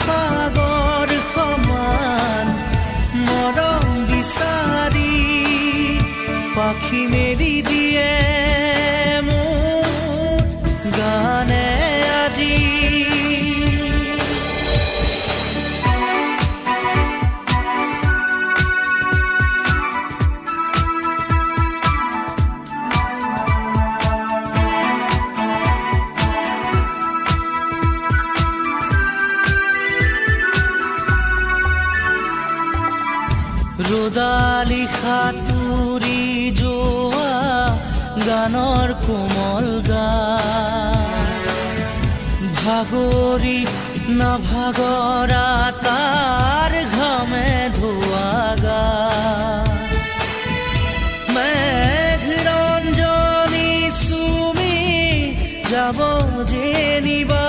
সাগৰ সমান মৰম বিচাৰি পাখি মেলি দিয়ে মোৰ গানে আজি। ৰ'দালি সাঁতুৰি যোৱা গানৰ কোমল গান ভাগৰি নাভাগৰা তাৰ ঘামে ধোৱা গান মেঘ ৰঞ্জনী চুমি যাব যেনিবা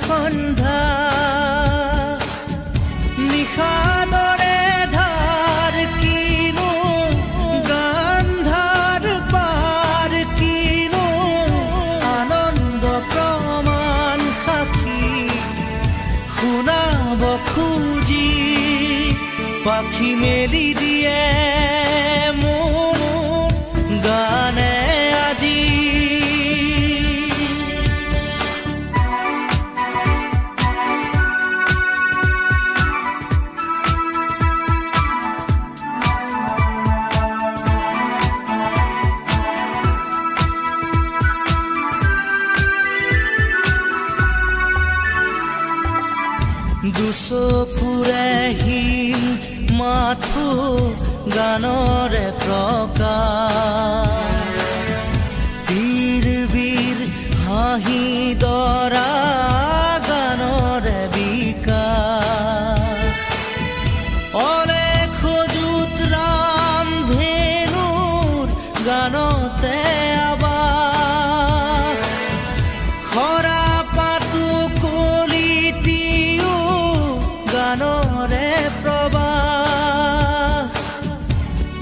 সন্ধ্যা নিশাদৰে ধাৰ কিনো গান্ধাৰ পাৰ কিনো আনন্দ প্ৰমাণ সাক্ষী শুনাব খুজি পাখি মেলি দিয়ে মোৰ গানে আজি। দুচকুৰে হিম মাথো গানৰে প্ৰকাশ বীৰ বীৰ হাঁহি দৰা গানৰে বিকাশ অলেখ যুত ৰামধেনুৰ গানতে আবাস খৰা পাতো কলিটিও গানৰে প্ৰবাহ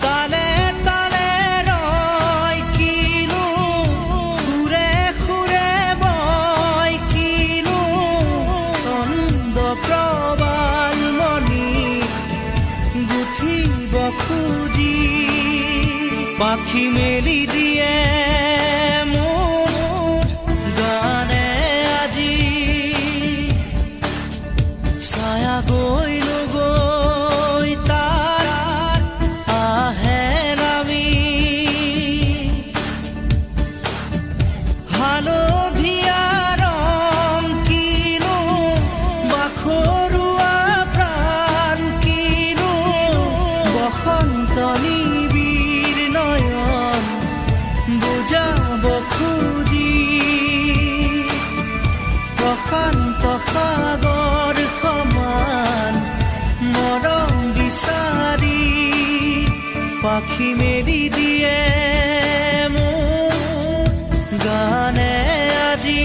তালে তালে ৰয় কিনো সুৰে সুৰে বয় কিনো ছন্দ প্ৰবাল মণি গুঠিব খুজি পাখি মেলি দিয়ে মোৰ গানে আজি। ছায়া গৈলো গৈ তাৰ আহে নামি হালধীয়া ৰং কিনো বাখৰুৱা প্ৰাণ কিনো বসন্ত নিবিৰ নয়ন বুজাব খুজি প্ৰশান্ত সাগৰ সমান মৰম বিচাৰি পাখি মেলি দিয়ে মোৰ গানে আজি।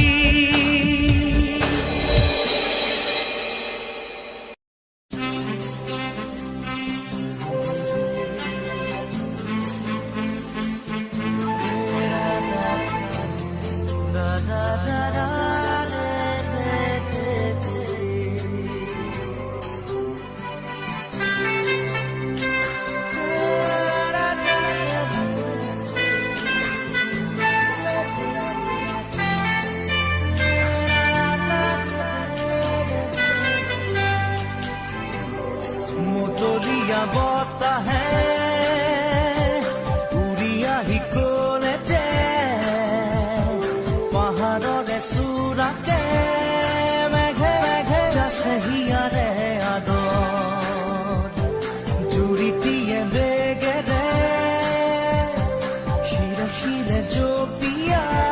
মুতলীয়া বতাহে উৰি আহি ক'লে যে পাহাৰৰে চোৰাকে মেঘে মেঘে যাছে হিয়াৰে আদৰ জুৰিটিয়ে বেগেৰে শিৰে শিৰে জপিয়াই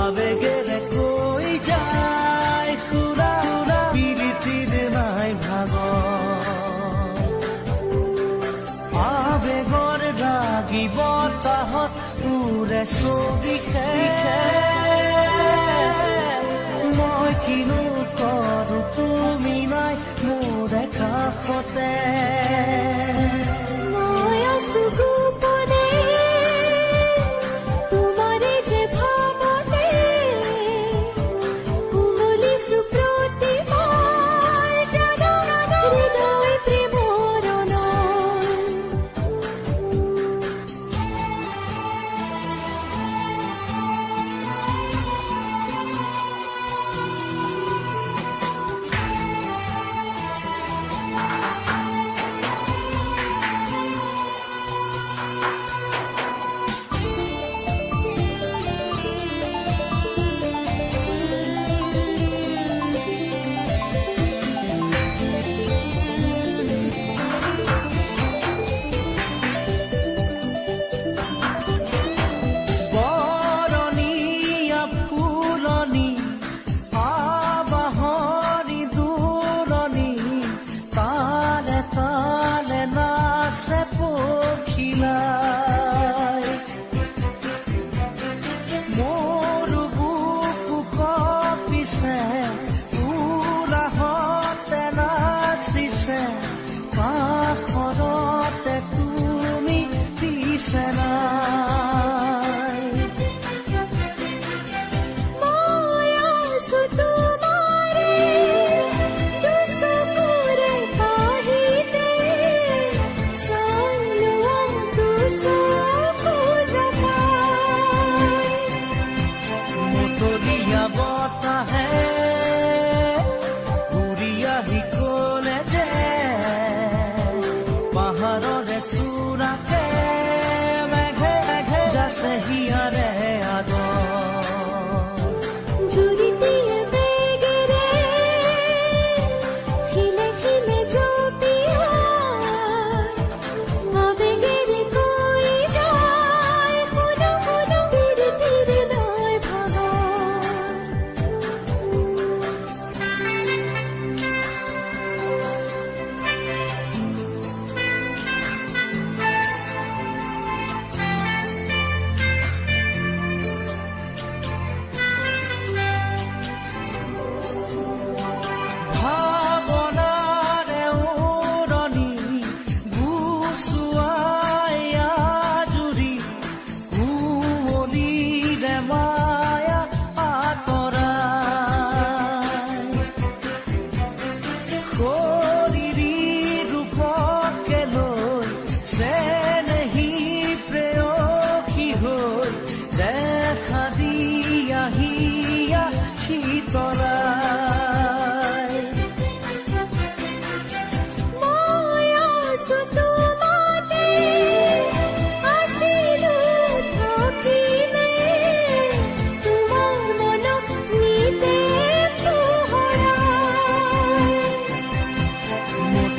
আবেগেৰে কৈ যায় সুৰা সুৰা পিৰিতিৰ নাই ভাগৰ আবেগৰ ৰাগী বতাহত উৰে ছবিখে মই কিনো কৰো তুমি নাই মোৰ কাষতে মই আছো গোপনে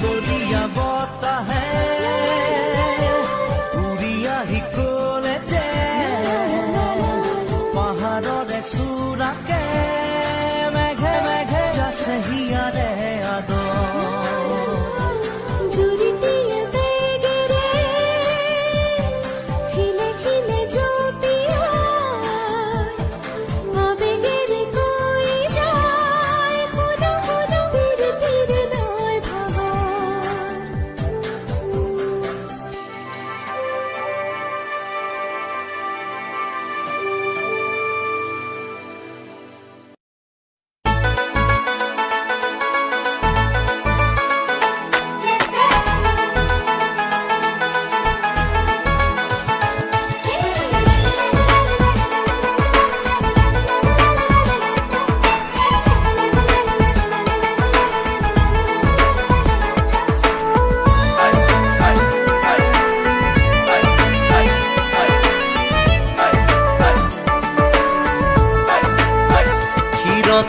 বলিয়া বতাহে উৰি আহি ক'লে যে পাহাৰৰে চূড়াকে মেঘে মেঘে যাছে হিয়াৰে আদৰ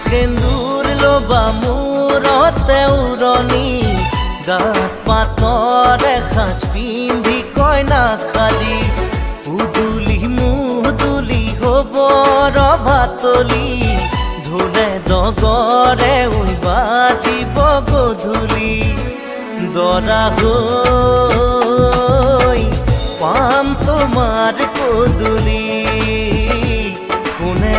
সেন্দুৰ লবা মূৰতে উৰণি গাত পাতৰে সাজ পিন্ধি কইনা সাজি উদুলি মুদুলি হবৰ ভাতলি ঢোলে ডগৰে বাজিব গধূলি দৰা হৈ পাম তোমাৰ পদূলি কোনে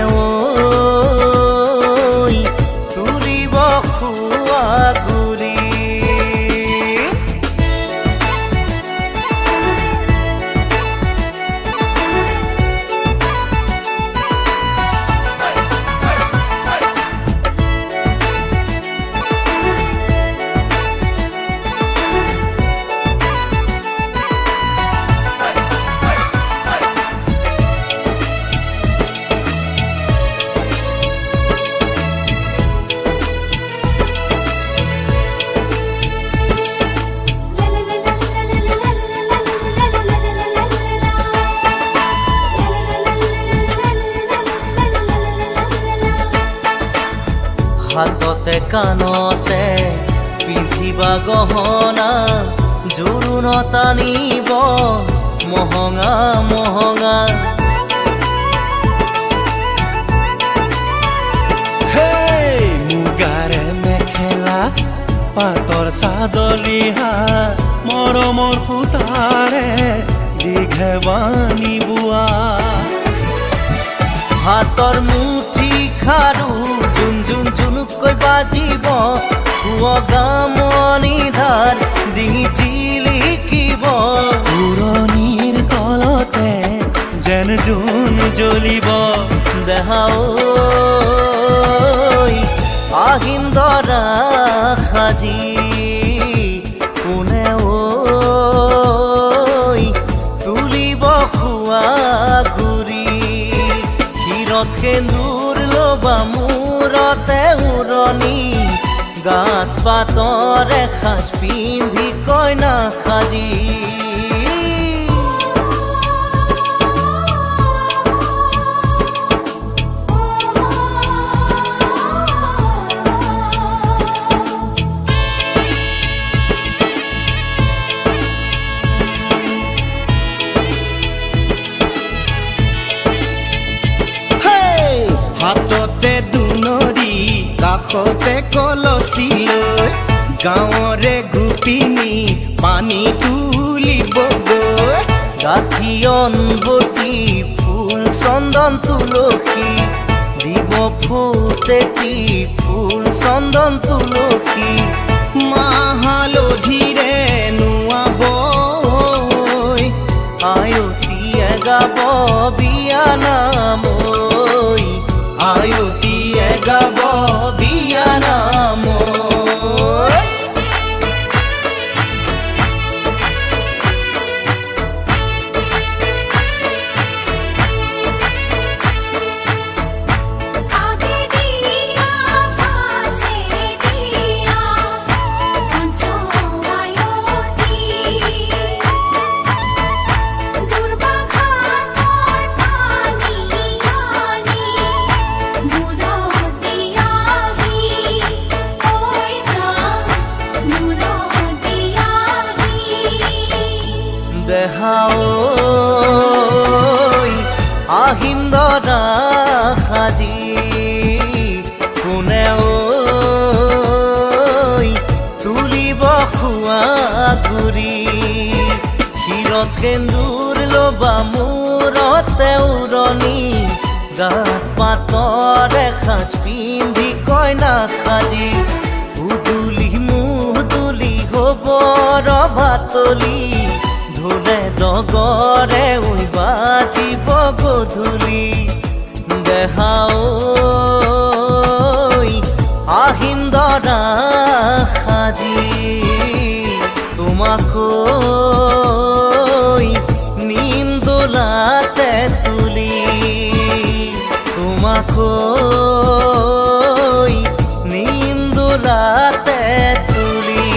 হাততে কাণতে পিন্ধিবা গহনা জোৰোণ টানিব মহঙা মহঙা মুগাৰে মেখেলা পাতৰ চাদলিহা মৰমৰ সূতাৰে দীঘে বানি বোৱা হাতৰ মুঠি খাৰু জুন জুন জুনুকৈ বাজিব গামনি ধাৰ ডিঙি জিলিকিব পুৰণিৰ তলতে যেন জোন জ্বলিব দেহা আহিন দৰা সাজি কোনে তুলিব খোৱা গুৰি ক্ষীৰত সেন্দুৰ লবা মূৰতে উৰণি গাত পাতৰে সাজ পিন্ধি কইনা সাজি হাততে দুনৰি কাষতে কলচি লৈ গাঁৱৰে গোপিনী পানী তুলিবগৈ গাঁঠি অনবতি ফুল চন্দন তুলসী দিব ফুটেতি ফুল চন্দন তুলসী মাহ হালধিৰে নুৱাব আয়তীয়ে গাব বিয়া নাম আয়তীয়ে গাব বিয়া নাম আগে দিয়া পাছে দিয়া দেহাও আহিম দৰা সাজি কোনেও তুলিব খোৱা গুৰি ক্ষীৰত সেন্দুৰ ল'বা মূৰতে উৰণি গাত পাতৰ এসাঁজ পিন্ধি কইনা সাজি উদুলি মুদুলি হ'ব ৰভাতলি ঢোলে ডগৰে বাজিব গধূলি দেহাও আহিম দৰা সাজি তোমাকৈ নিম দোলাতে তুলি তোমাকৈ নিম দোলাতে তুলি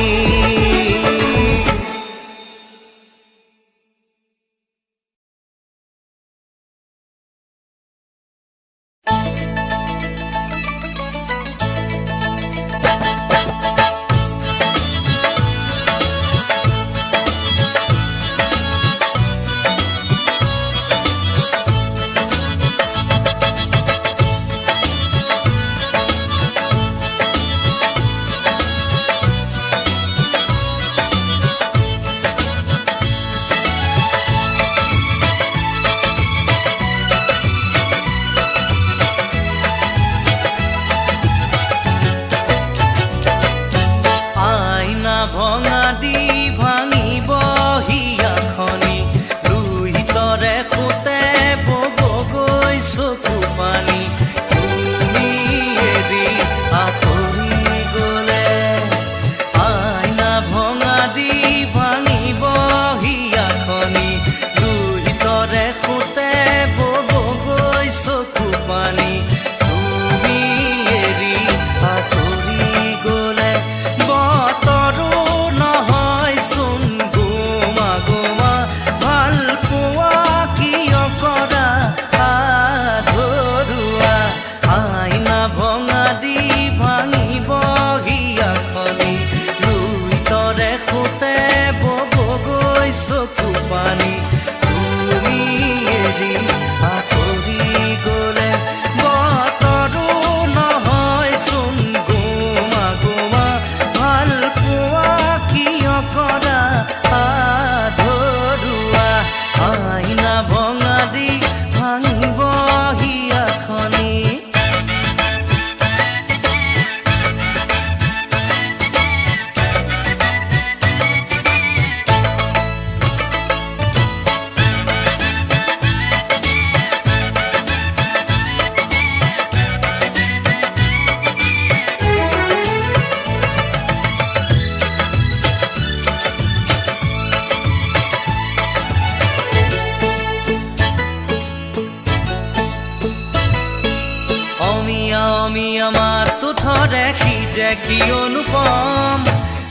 কি অনুপম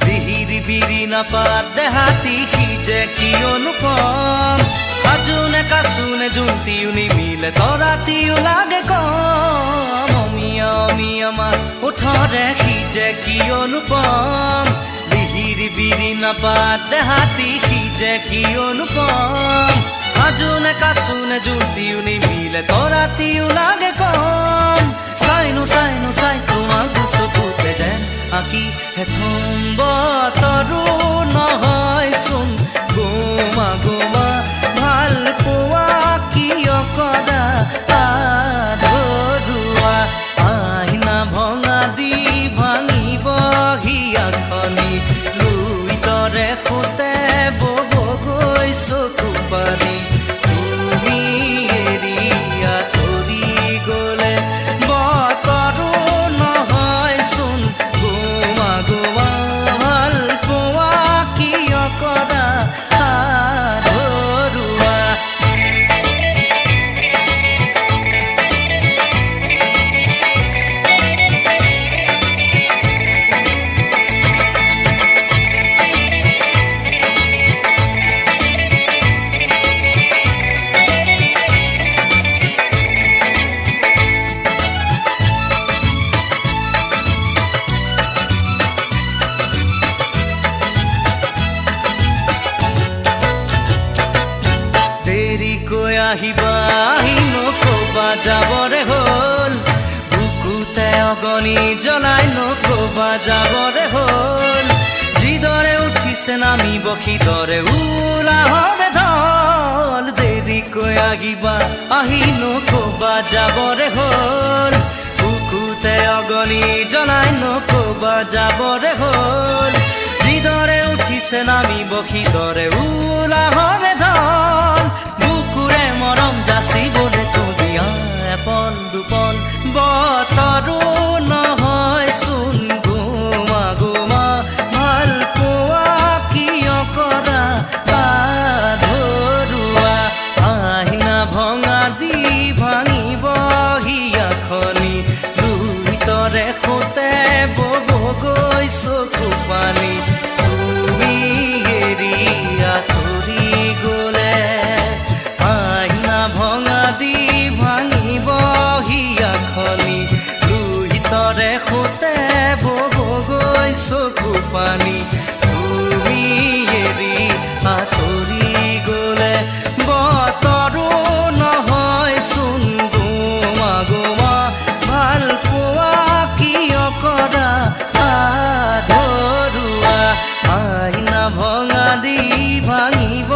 বিহিৰি বিৰি নাপাত দেহাতি সিজে কি অনুপম কাজুনে কাচুনে জুন্তিও নিমিলে তৰাতিও লাগে কম অমিয়া অমিয়া মা ওঠৰে সিজে কি অনুপম বিহিৰি বিৰি নাপাত দেহাতি সিজে কি অনুপম কাজুনে কাচুনে জুন্তিও নিমিলে তৰাতিও লাগে কম চাইনো চাইনো চাই তোমাক চকুতে যেন আঁকি হেথম বতৰো নহয়চোন গোমা গোমা ভাল পোৱা কিয় কৰা আধৰুৱা আইনা ভঙা দি ভাঙিব হিয়াখনি লুই তৰে সোঁতে বব গৈ চকু পানী তুমি এৰি আঁতৰি গ'লে বতৰো নহয়চোন গোমা গোমা ভাল পোৱা কিয় কৰা আধৰুৱা আহিবা আহি নকবা যাবৰে হ'ল বুকুতে অগনি জ্বলাই নকবা যাবৰে হ'ল যিদৰে উঠিছে নামিব সিদৰে উলাহৰে ঢল দেৰিকৈ আহিবা আহি নকবা যাবৰে হ'ল বুকুতে অগনি জ্বলাই নকবা যাবৰে হ'ল যিদৰে উঠিছে নামিব সিদৰে উলাহৰে ঢল বুকুৰে মৰম যাচিবৰে তুলিয়া এপল দুপল বতৰো নহয় চোন গোমা গোমা ভাল পোৱা কিয় কৰা আধৰুৱা আহিনা ভঙা দি ভাঙিব হিয়াখনি দুইতৰে সোঁতে বব গৈ চকু পানী তুমি এৰি আঁতৰি গ'লে আহিনা ভঙা দি ভাঙিব হিয়াখনি দুইতৰে সোঁতে বব গৈ চকু পানী তুমি এৰি আঁতৰি গ'লে বতৰো নহয় চোন গোমা গোমা ভাল পোৱা কিয় কৰা আধৰুৱা আইনা ভঙা দি ভাঙিব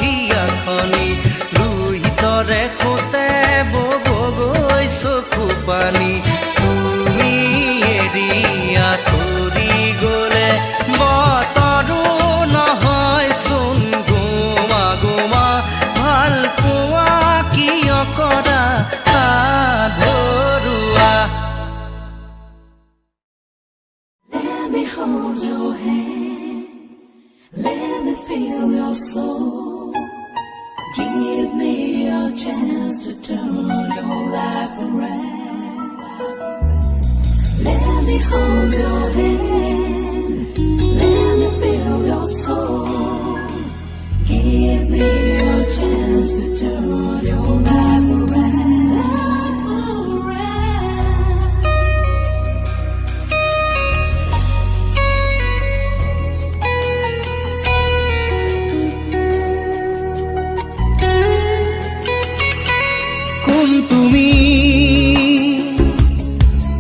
হিয়াখনি লুহিতৰে সোঁতে বব গৈ চকু পানী তুমি এৰি আঁতৰি গ'লে বতৰো নহয় চোন গোমা গোমা ভাল পোৱা কিয় কৰা আধৰুৱা Let me hold your hand, let me feel your soul. Give me a chance to turn your life around. Let me hold your hand, let me feel your soul. Give me a chance to turn your life around.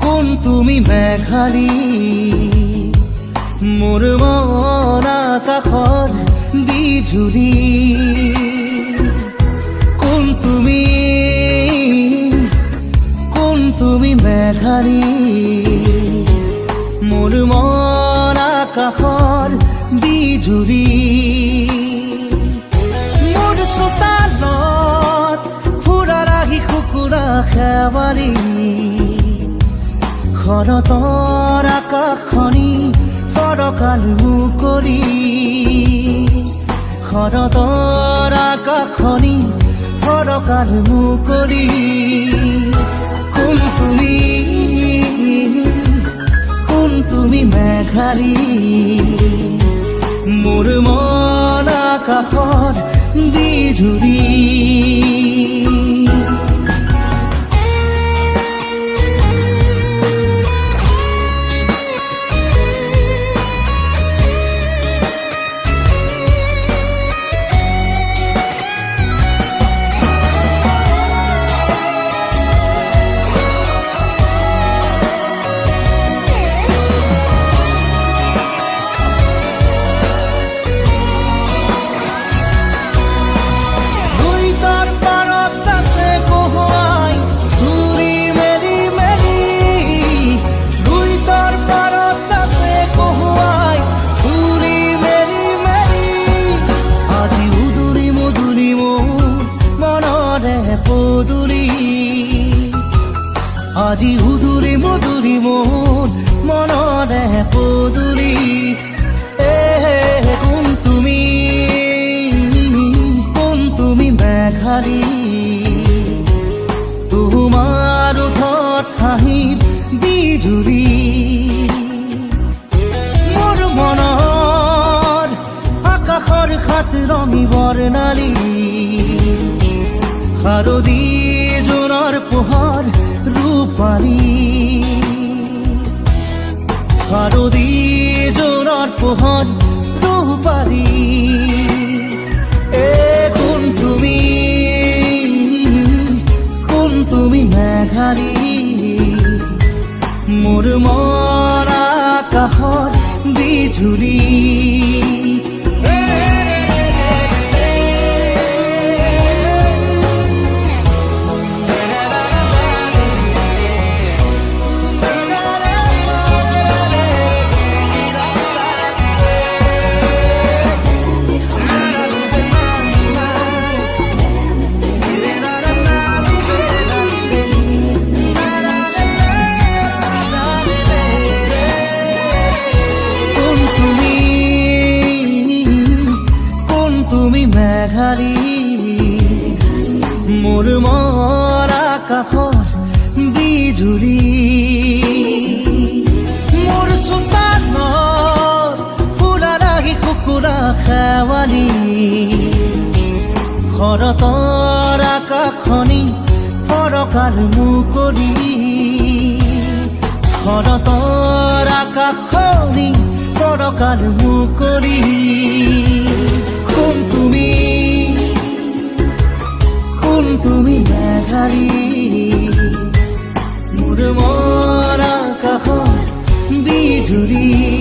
কোন তুমি মেঘালী মোৰ মন আকাশৰ বিজুলী কোন তুমি মেঘালী মোৰ মন আকাশৰ বিজুলী মোৰ চোতালত কুকুৰা খেৱাৰী শৰতৰ আকাশখনি ফৰকাল মুকলি শৰতৰ আকাশখনি ফৰকাল মুকলি কোন তুমি মেঘালী মোৰ মন আকাশৰ বিজুলী আজি উদুৰি মধুৰি মোৰ মনৰে পদুলি কোন তুমি মেঘালী তোমাৰ ওঠত হাঁহিৰ বিজুলী মোৰ মনৰ আকাশৰ খাত ৰঙী বৰ্ণালী শাৰদী জোনৰ পোহৰ ৰূপালী শাৰদী জোনৰ পোহৰ ৰূপালী কোন তুমি মোৰ মৰা আকাশৰ বিজুলী মেঘালী মোৰ মৰা আকাশৰ বিজুলী মোৰ চোতালত ফুলা ৰাগি কুকুৰা খেৱালী শৰতৰ আকাশখনি ফৰকাল মুকলি শৰতৰ আকাশখনি ফৰকাল মুকলি তুমি মেঘালী মোৰ মৰা আকাশৰ বিজুলী